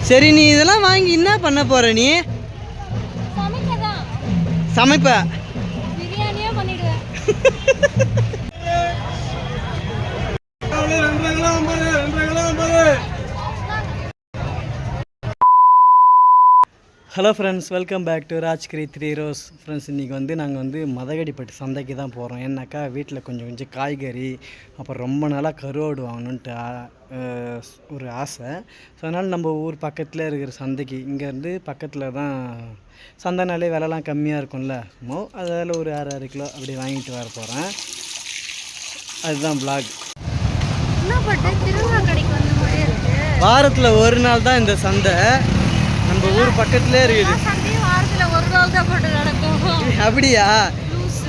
சரி, நீ இதெல்லாம் வாங்கி என்ன பண்ண போற? நீ சமைப்ப? பிரியாணியே பண்ணிடுவேன். Hello friends, welcome back to Rajgiri 3 rose. Friends, இன்றைக்கி நாங்கள் மதகடிப்பட்டு சந்தைக்கு தான் போகிறோம். ஏன்னாக்கா வீட்டில் கொஞ்சம் காய்கறி, அப்புறம் ரொம்ப நாளாக கருவாடு வாங்கணுன்ட்டு ஒரு ஆசை. ஸோ அதனால் நம்ம ஊர் பக்கத்தில் இருக்கிற சந்தைக்கு, இங்கேருந்து பக்கத்தில் தான் சந்தைனாலே விலைலாம் கம்மியாக இருக்கும்ல, அதில் ஒரு 6 கிலோ அப்படி வாங்கிட்டு வர போகிறேன். அதுதான் விளாக். வாரத்தில் ஒரு நாள் தான் இந்த சந்தை. நம்ம ஊர் பக்கத்துலேயே இருக்குது. அப்படியா?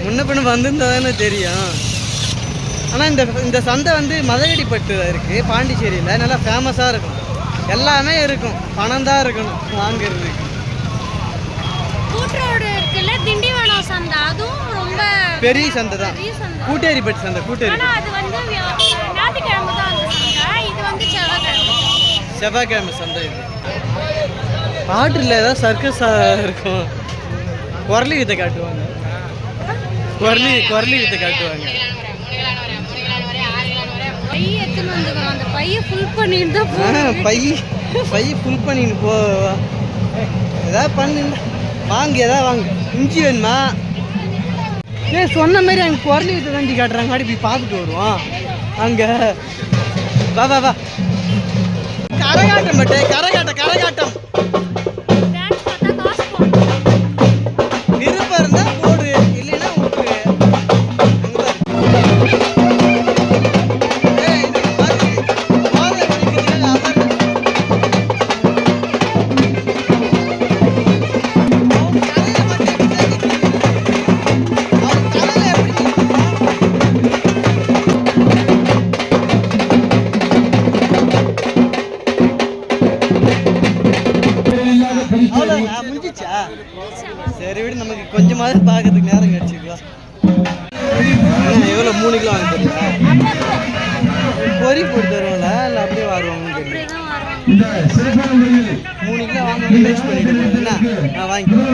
முன்ன பின்ன வந்திருந்தா தானே தெரியும். ஆனால் இந்த சந்தை மதகடிப்பட்டு இருக்குது, பாண்டிச்சேரியில். நல்லா ஃபேமஸாக இருக்கும், எல்லாமே இருக்கும். பணம் தான் இருக்கணும் வாங்கிறதுக்கு. பெரிய சந்தை தான், கூட்டேரிப்பட்டு சந்தை. செவ்வாய்க்கிழமை சந்தை. இது பாட்டில் ஏதாவது சர்க்கஸாக இருக்கும். குரலி வித்தை காட்டுவாங்க. குரலி வித்தை காட்டுவாங்க. பைய ஃபுல் பண்ணிட்டு போ. ஏதாவது பண்ணு, வாங்க, ஏதாவது வாங்க. இஞ்சி வேணுமா? சொன்ன மாதிரி அங்கே குரலி வித்தை தாண்டி காட்டுறாங்க. அப்படி போய் பார்த்துட்டு வருவோம். அங்கே வா வா வா. கரகாட்டம் பட்டு கரகாட்டம். விருப்பம் இருந்தா போடு, இல்லைன்னா விட்டுரு. சரி விடு, நமக்கு கொஞ்சமாவது பார்க்கறதுக்கு நேரம் கிடைச்சிக்கலாம். எவ்வளோ 3 கிலோ வாங்க தெரியா? பொறி போட்டு தருவோம்ல, இல்லை அப்படியே வருவாங்கன்னு தெரியும். 3 கிலோ வாங்க வேஸ்ட் பண்ணிட்டு என்ன? நான் வாங்கிக்கிறேன்.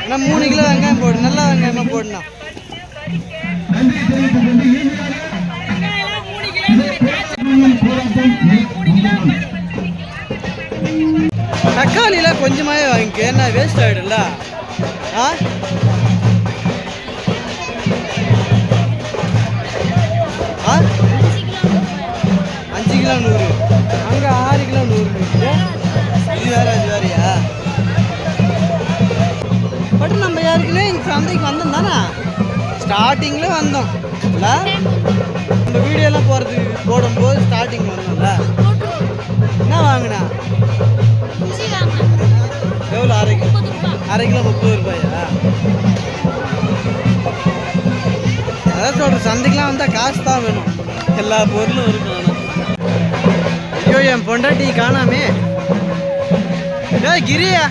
ஆனால் 3 கிலோ வெங்காயம் போடு, நல்லா வெங்காயமாக போடணும். தக்காளிலாம் கொஞ்சமாகவே வாங்கிக்க, என்ன வேஸ்ட் ஆகிடும்ல. 5 கிலோ 100, அங்கே 6 கிலோ 100. இது வேறு, அது வேறையா? பட் நம்ம ஏற்கனவே இந்த சந்தைக்கு வந்தோம் தானே, ஸ்டார்டிங்கில் வந்தோம் இல்லை? நம்ம வீடியோலாம் போடும்போது ஸ்டார்டிங் வந்தோம்ல. என்ன வாங்கினா? எவ்வளோ? அரை கிலோ 30 ரூபாயா? அதான் சொல்கிறேன், சந்தைக்கெலாம் வந்தால் காசு தான் வேணும், எல்லா பொருளும் இருக்கும். ஐயோ, என் பொண்டாட்டி காணாமே. கிரியா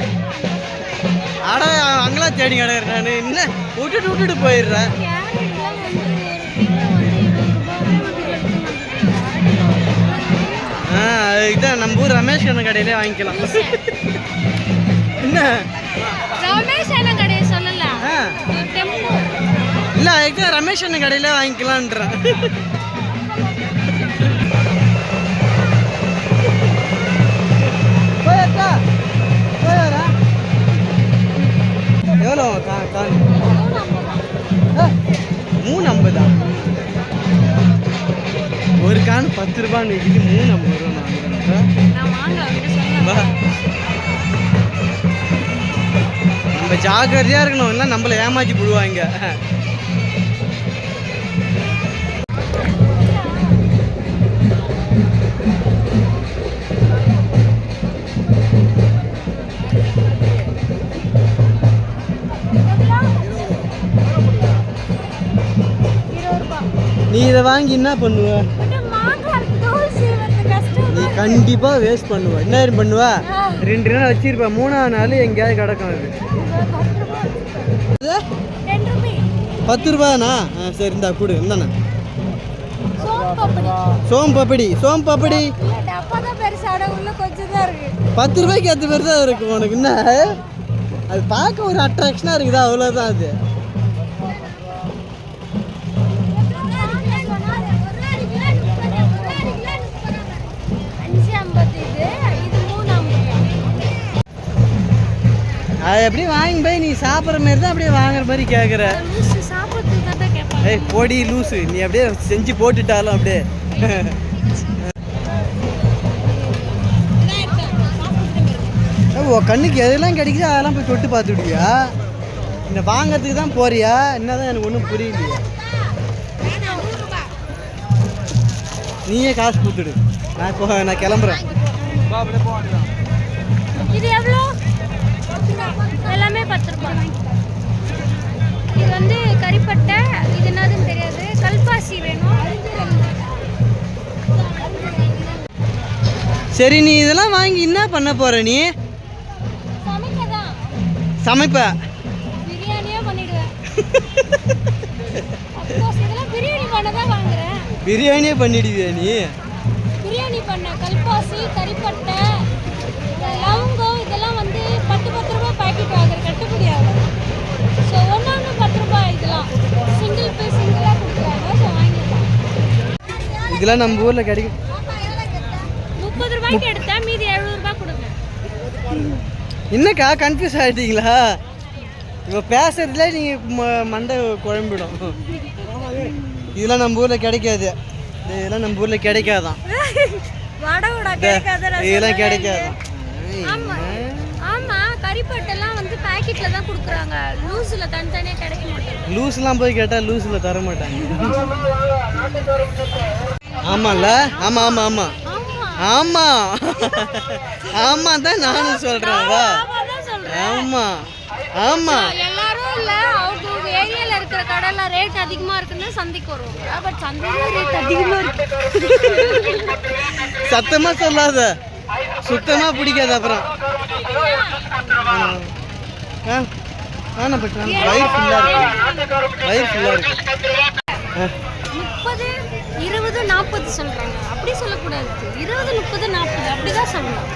அட, அங்கெல்லாம் தேடி கிடக்குறேன் நான். என்ன விட்டுட்டு போயிடுறேன். இதுதான் நம்ம ஊர் ரமேஷ் அண்ணன் கடையிலே வாங்கிக்கலாம். என்ன ரமேஷ் அண்ணன் கடையை சொல்லலாம்? இல்லை, அதுக்கு ரமேஷ் அண்ணன் கடையிலே வாங்கிக்கலான்றேன். எவ்வளோ? 350. ஒரு கான் 10 ரூபான்னு விற்கிது, 350 ரூபா வாங்குறேன். நம்ம ஜாக்கிரதையாக இருக்கணும், இல்லை நம்மளை ஏமாற்றி போடுவாங்க. நீ இதை வாங்கி என்ன பண்ணுவ? நீ கண்டிப்பாக வேஸ்ட் பண்ணுவ. என்ன பண்ணுவ? 2 நாள் வச்சிருப்ப, 3ஆவது நாள் எங்கேயாவது கிடக்கும். அது 10 ரூபாண்ணா? சரி, இந்தா கொடு. இந்தாண்ணா சோம் பப்படி. ரூபாய்க்கு ஏற்ற மாதிரி தான் இருக்கும் உனக்கு. என்ன அது பார்க்க ஒரு அட்ராக்ஷனாக இருக்குதா, அவ்வளோதான். அது அது அப்படியே வாங்கி போய் நீ சாப்பிட்ற மாதிரி தான் அப்படியே வாங்குற மாதிரி கேட்குற. ஏய் பொடி லூஸு, நீ அப்படியே செஞ்சு போட்டுட்டாலும் அப்படியே. ஓ கண்ணுக்கு எதெல்லாம் கிடைக்குது அதெல்லாம் போய் தொட்டு பார்த்துடுவியா? இந்த வாங்கிறதுக்கு தான் போறியா? என்னதான் எனக்கு ஒன்றும் புரியலையா. நீயே காசு கொடுத்துடு, நான் கிளம்புறேன். இது எவ்வளோ? எல்லாமே 10 ரூபாய். இது வந்து கறிப்பட்டை, இது என்னதுன்னு தெரியாது. கல்பாசி வேணும். சரி நீ இதெல்லாம் வாங்கி என்ன பண்ண போற? நீ சமைப்ப? பிரியாணியே பண்ணிடுவேன். இதெல்லாம் பிரியாணி பண்ண தான் வாங்குறேன். பிரியாணியே பண்ணிடுவியா நீ? பிரியாணி பண்ண கல்பாசி, கறிப்பட்டை, லவங்கம் இதெல்லாம் வந்து 10 ரூபாய் பாக்கெட் வாங்குற கட்டுப்படி ஆகும். ஸோ ஒன்று 10 ரூபாய். இதெல்லாம் சிங்கிள் பீஸ் சிங்கிளாக கொடுக்குறாங்க. ஸோ வாங்கிக்கலாம். இதெல்லாம் நம்ம ஊரில் கிடைக்கும். 30 ரூபாய்க்கு எடுத்தா மீதி 70 ரூபாய் கொடுங்க. என்னக்கா கன்ஃபியூஸ் ஆகிட்டீங்களா? இப்போ பேசுறதுல நீங்கள் மண்டை குழம்பிடும். இதெல்லாம் நம்ம ஊரில் கிடைக்காது. இதெல்லாம் நம்ம ஊரில் கிடைக்காதான். இதெல்லாம் கிடைக்காதான். ஆமா கறிப்பட்டெல்லாம் வந்து பாக்கெட்ல தான் கொடுக்குறாங்க. லூஸ்ல தனித்தனியா கிடைக்க மாட்டேங்குது. லூஸ்லாம் போய் கேட்டால் லூஸில் தர மாட்டாங்க. ஆமாம்ல? ஆமாம் ஆமாம் ஆமாம் ஆமாம் ஆமாம் தான் நானும் சொல்கிறேன். ஆமாம் ஆமாம் எல்லாரும் இல்ல, அவங்க ஏரியால இருக்கிற கடையில ரேட் அதிகமா இருக்குன்னு சந்தைக்கு வருவாங்க. பட் சந்தையில ரேட் அதிகமா இருக்கு. சத்தமா சொல்லாத, சுத்தமா பிடிக்காது. அப்புறம் வயிறு ஃபுல்லா இருக்கு, வயிறு ஃபுல்லா இருக்கு. 30, 20, 40 சொல்றாங்க. அப்படி சொல்லக்கூடாது. 20, 30, 40 அப்படிதான் சொல்லணும்.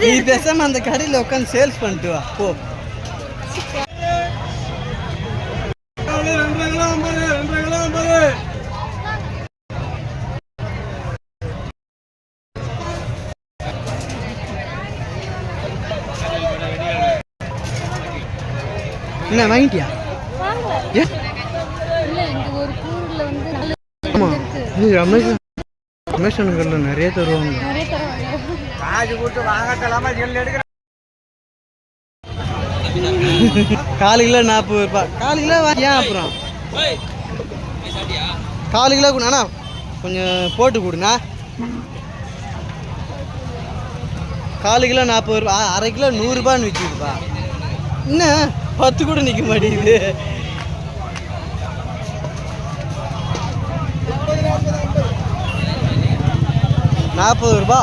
நீ பேசாம அந்த கடையில் உட்காந்து சேல்ஸ் பண்ணிட்டு வா போ. என்ன வாங்கிட்டியா? ரமேஷ் அண்ணங்கள்ல நிறைய தருவாங்க. காலு கிலோ 40 ரூபாய். 4 கிலோ ஏன் அப்புறம் 4 கிலோ அண்ணா கொஞ்சம் போட்டு கொடுண்ணா. 4 கிலோ 40 ரூபா, அரை கிலோ 100 ரூபான்னு விற்கிதுப்பா. என்ன 10 கூட நிற்க மாட்டேங்குது. ₹40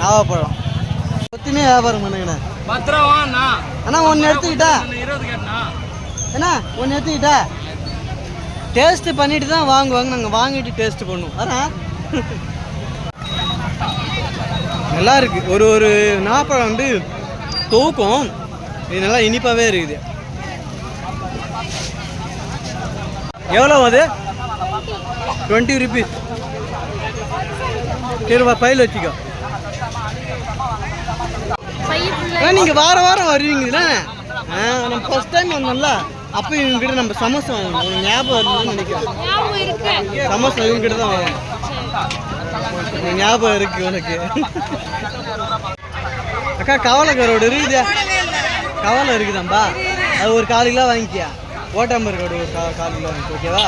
நாவப்பழம். ஒத்துமே வியாபாரம் பண்ணுங்கண்ணா. அண்ணா ஒன்று எடுத்துக்கிட்டா அண்ணா ஒன்று எடுத்துக்கிட்டா டேஸ்ட்டு பண்ணிட்டு தான் வாங்குவாங்க. நாங்கள் வாங்கிட்டு டேஸ்ட்டு பண்ணுவோம். அதான் நல்லா இருக்குது. ஒரு நாவப்பழம் வந்து தூக்கம். இது நல்லா இனிப்பாகவே இருக்குது. எவ்வளோ அது? 20 ருபீஸ். சரிப்பா பையில் வச்சுக்கோ. நீங்கள் வாரம் வாரம் வருவீங்களா? நம்ம ஃபர்ஸ்ட் டைம் வந்தோம்ல, அப்போ இவங்ககிட்ட நம்ம சமோசா வாங்கணும். ஞாபகம் இருந்ததுன்னு நினைக்கிறேன். சமோசா இவங்ககிட்ட தான் வாங்கணும். ஞாபகம் இருக்கு உனக்கு. அக்கா கவலை கரோடு இருக்குதா? கவலை இருக்குதாம்பா. அது ஒரு 4 கிலோ வாங்கிக்கியா. ஓட்டாம்பர் கரோடு ஒரு 4 கிலோ வாங்கி. ஓகேவா?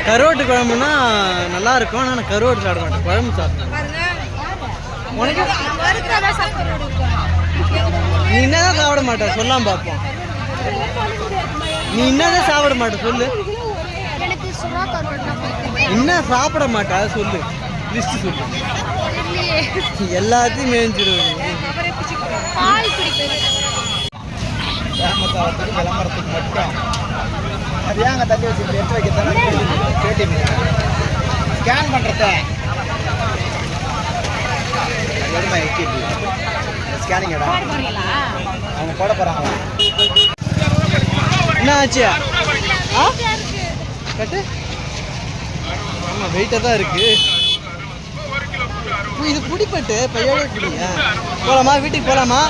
கருவாட்டு குழம்புனா நல்லா இருக்கும். ஆனால் நான் கருவாட்டு சாப்பிட மாட்டேன், குழம்பு சாப்பிடுவேன். உனக்கு நீ என்னதான் சாப்பிட மாட்டேன் சொல்லாம பார்ப்போம். நீ என்னதான் சாப்பிட மாட்டேன் சொல்லு. என்ன சாப்பிட மாட்டா சொல்லு, லிஸ்ட் சொல்லு. எல்லாத்தையும் மேய்ஞ்சிடுவேன். விளம்பரத்துக்கு மட்டும் அது ஏங்க தள்ளி வச்சுட்டு எடுத்து வைக்க ஸ்கேன் பண்ணுறத ஸ்கேனிங் அவங்க போட போகிறாங்களா? என்ன ஆச்சு? கட்டு ஆமாம் வெயிட்டாக தான் இருக்குது. இது பிடிப்பட்டு பையோட பிடிங்க. போகலாமா? வீட்டுக்கு போகலாமா?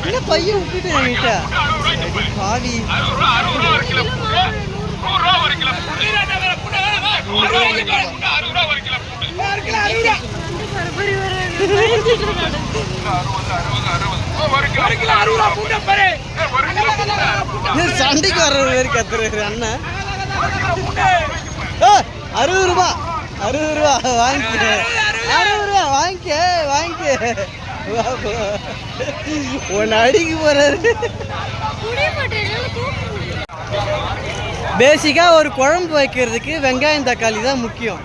என்ன பையன் விட்டுட்டு என்கிட்ட பாவி. சண்டைக்கு வர்ற மாதிரி கத்துறாரு அண்ணன். 60 ரூபா 60 ரூபா வாங்கிக்க. 60 ரூபா வாங்கிக்க. உன்னை அடிக்க போறாரு. பேசிக்காக ஒரு குழம்பு வைக்கிறதுக்கு வெங்காயம் தக்காளி தான் முக்கியம்.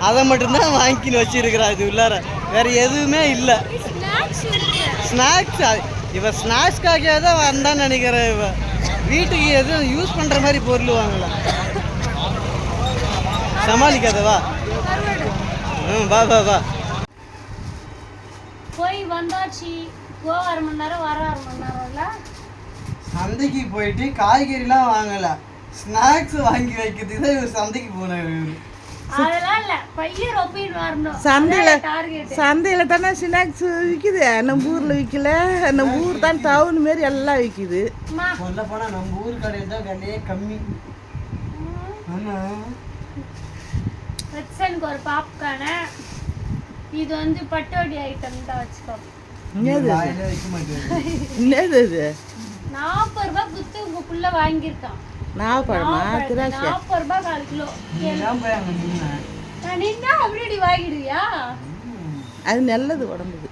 அதை மட்டும்தான் வாங்கின்னு வச்சிருக்கிறா. இது உள்ளார வேற எதுவுமே இல்லை. ஸ்நாக்ஸ் இவ ஸ்நாக்ஸ்க்காக தான் வந்தான்னு நினைக்கிறேன். இவ வீட்டுக்கு எதுவும் யூஸ் பண்ணுற மாதிரி பொருள் வாங்கலாம். சமாளிக்காதவா? வா வா வா. போய் வந்தாச்சு. கோ 1/2 மணி நேரம் வர 1/2 மணி நேரம்ல. சந்தைக்கு போயிட்டு காய்கறிலாம் வாங்கலை, ஸ்நாக்ஸ் வாங்கி வைக்கிறதுக்கு தான் இவர் சந்தைக்கு போனார். அதெல்லாம் இல்ல, பையன் ரொப்பின்னு வரணும். சந்தையில தானே ஸ்நாக்ஸ் விற்குது. நம்ம ஊர்ல விற்கல. நம்ம ஊர் தான் டவுன் மாரி எல்லாம் விற்குது. சொல்ல போனா நம்ம ஊர் கடையில் தான் விலையே கம்மி. வெட்சனுக்கு ஒரு பாப்கார்னு. இது வந்து பட்டோடி ஐட்டம் தான் வச்சுக்கோ. என்னது இது? 40 ரூபாய் குத்து உங்க புள்ள வாங்கியிருக்கான். 40 ரூபாய் 4 கிலோ. நின்னா அப்படி வாங்கிடுவியா? அது நல்லது உடம்புக்கு.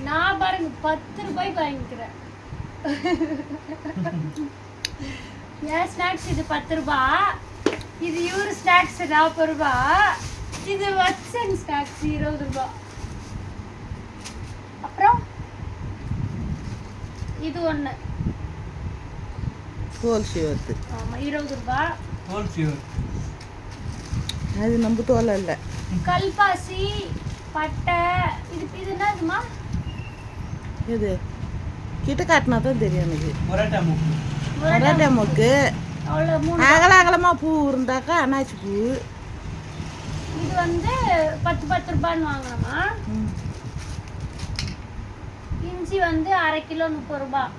நான் பாருங்க 10 ரூபாய்க்கு வாங்கிக்கிறேன். ஏன் ஸ்நாக்ஸ் இது 10 ரூபாய், இது இவரு ஸ்நாக்ஸ் 40 ரூபாய், இது வட்சன் ஸ்நாக்ஸ் 20 ரூபாய். அப்புறம் இது ஒன்று தோல் சிவத்து. ஆமாம் 20 ரூபாய். தோல் சிவத்து அது நம்ம தோல் இல்லை. கல்பாசி பட்டை. இது என்னதுமா? இது கிட்ட காட்டினா தான் தெரியும் எனக்கு. முரட்டை மூக்கு அகலமாக பூ இருந்தாக்கா அன்னாச்சி பூ. இது வந்து 10 ரூபான்னு வாங்கலாமா? இஞ்சி வந்து 1/2 கிலோ 30 ரூபாய்.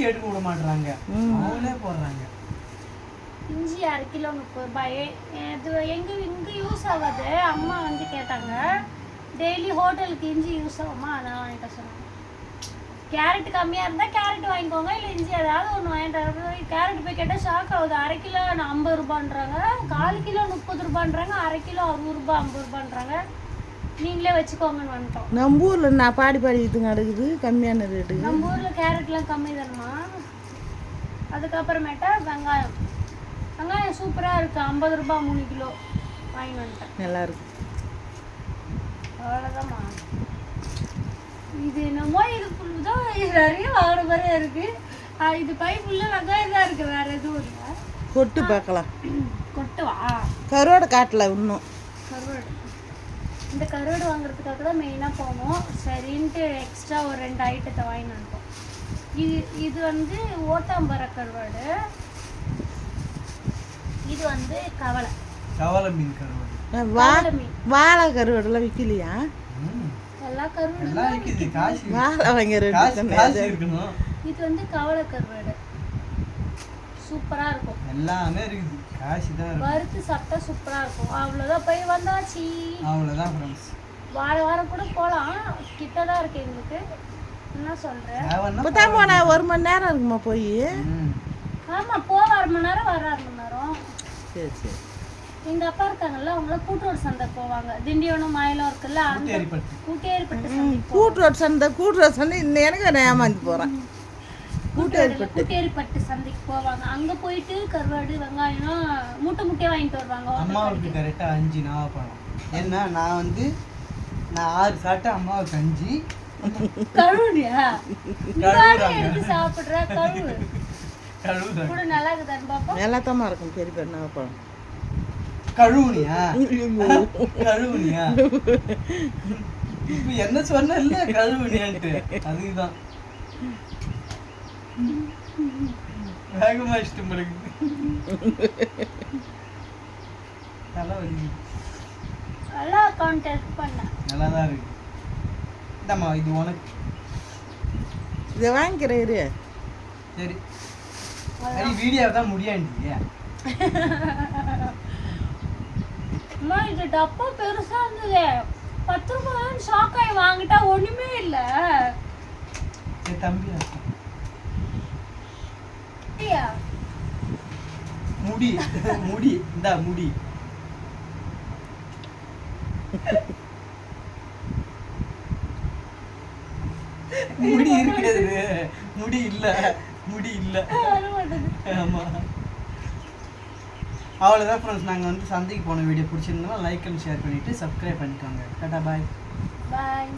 எடுக்க விட மாட்டாங்க, அவங்களே போடுறாங்க. இஞ்சி 1/2 கிலோ 30 ரூபாய். இது இங்கே யூஸ் ஆகாது. அம்மா வந்து கேட்டாங்க, டெய்லி ஹோட்டலுக்கு இஞ்சி யூஸ் ஆகுமா, அதான் வாங்கிட்ட சொன்னாங்க. கேரட் கம்மியாக இருந்தால் கேரட் வாங்கிக்கோங்க, இல்லை இஞ்சி ஏதாவது ஒன்று வாங்கிட்டு. கேரட் போய் கேட்டால் ஷாக் ஆகுது. 1/2 கிலோ 50 ரூபான்றாங்க, 1/4 கிலோ 30 ரூபான்றாங்க, 1/2 கிலோ 60 ரூபா 50 ரூபான்றாங்க. நீங்களே வச்சுக்கோங்கன்னு வந்துட்டோம். நம்ம ஊரில் நான் பாடி விற்றுங்க நடக்குது கம்மியான ரேட்டு. நம்ம ஊரில் கேரட்லாம் கம்மி தானம்மா. அதுக்கப்புறமேட்டா வெங்காயம் சூப்பராக இருக்குது. 50 ரூபா 3 கிலோ வாங்கி வந்துட்டேன். நல்லாயிருக்கு. அவ்வளோதாம்மா. இது என்னமோ இது ஃபுல்லுதான் நிறைய வாங்குற மாதிரியே இருக்குது. இது பை ஃபுல்லாக வெங்காயம் தான் இருக்குது, வேறு எதுவும் இல்லை. கொட்டு பார்க்கலாம். கொட்டுவா? கருவாடு காட்டல இன்னும். கருவாடு இந்த கருவாடு வாங்குறதுக்காக தான் மெயினாக போனோம். சரின்ட்டு எக்ஸ்ட்ரா ஒரு 2 ஐட்டத்தை வாங்கி வந்துட்டோம். இது வந்து ஓட்டாம்பர கருவாடு, இது வந்து கவலை மீன் கருவாடு. வாழை கருவாடுலாம் விற்கலையா? எல்லா கருவாடும் வாழை வாங்க. இது வந்து கவலை கருவாடு சூப்பராக இருக்கும். எல்லாமே இருக்குது, காசு தான். வறுத்து சாப்பிட்டா சூப்பராக இருக்கும். அவ்வளோதான், போய் வந்தாச்சு. அவ்வளோதான் ஃப்ரெண்ட்ஸ். வாரம் கூட போகலாம், கிட்ட தான் இருக்கு எங்களுக்கு. என்ன சொல்கிறேன்? இப்போ தான் போனா 1 மணி நேரம் இருக்குமா போய்? ஆமாம், போக 1/2 மணி நேரம், வர 1/2 மணி நேரம். சரி சரி. எங்கள் அப்பா இருக்காங்கல்ல, அவங்கள கூட்டூர் சந்தை போவாங்க. திண்டிவனம் மாயலம் இருக்குல்ல, அந்த கூட்டேரிப்பட்டு சந்தை. கூட்டுரோட் சந்தை எனக்கு நான் ஏமாந்து போகிறேன். கூட்டேரிப்பட்டு சந்தைக்கு போவாங்க. அங்கே போயிட்டு கருவாடு வெங்காயம் மூட்டையாக வாங்கிட்டு வருவாங்க. அம்மாவுக்கு கரெக்டாக 5 நாவப்பழம். ஏன்னா நான் 6 சாப்பிட்டேன், அம்மாவுக்கு 5. கழுவுனியா? எடுத்து சாப்பிட்ற கழுவு கூட நல்லா இருக்குதான்னு பார்ப்போம். நல்லாத்தாம்மா இருக்கும் பெரிய நாவப்பழம். கழுவுனியா கழுவுனியா இப்போ என்ன சொன்ன இல்லை கழுவுனியான்ட்டு அதுதான் வேகமாக இஷ்டம் பிறகு நல்லா வருது நல்லா அக்கௌண்ட் டெஸ்ட் பண்ணேன் நல்லா தான் இருக்கு இந்தாம்மா இது உனக்கு இதை வாங்கிக்கிறேன் இரு. சரி சரி வீடியோ தான் முடியாண்டி அம்மா இது டப்பா பெருசா இருந்தது 10 ரூபாய் ஷாக் ஆகி வாங்கிட்டா ஒண்ணுமே இல்ல சரி தம்பி முடி முடி இந்தா முடி முடி இருக்கிறது முடி இல்ல முடி இல்ல ஆமா அவ்வளோதான் ஃப்ரெண்ட்ஸ் நாங்கள் வந்து சந்தைக்கு போன வீடியோ பிடிச்சிருந்தோம்னா லைக் அண்ட் ஷேர் பண்ணிவிட்டு சப்ஸ்கிரைப் பண்ணிக்கோங்க டாடா பாய் பாய்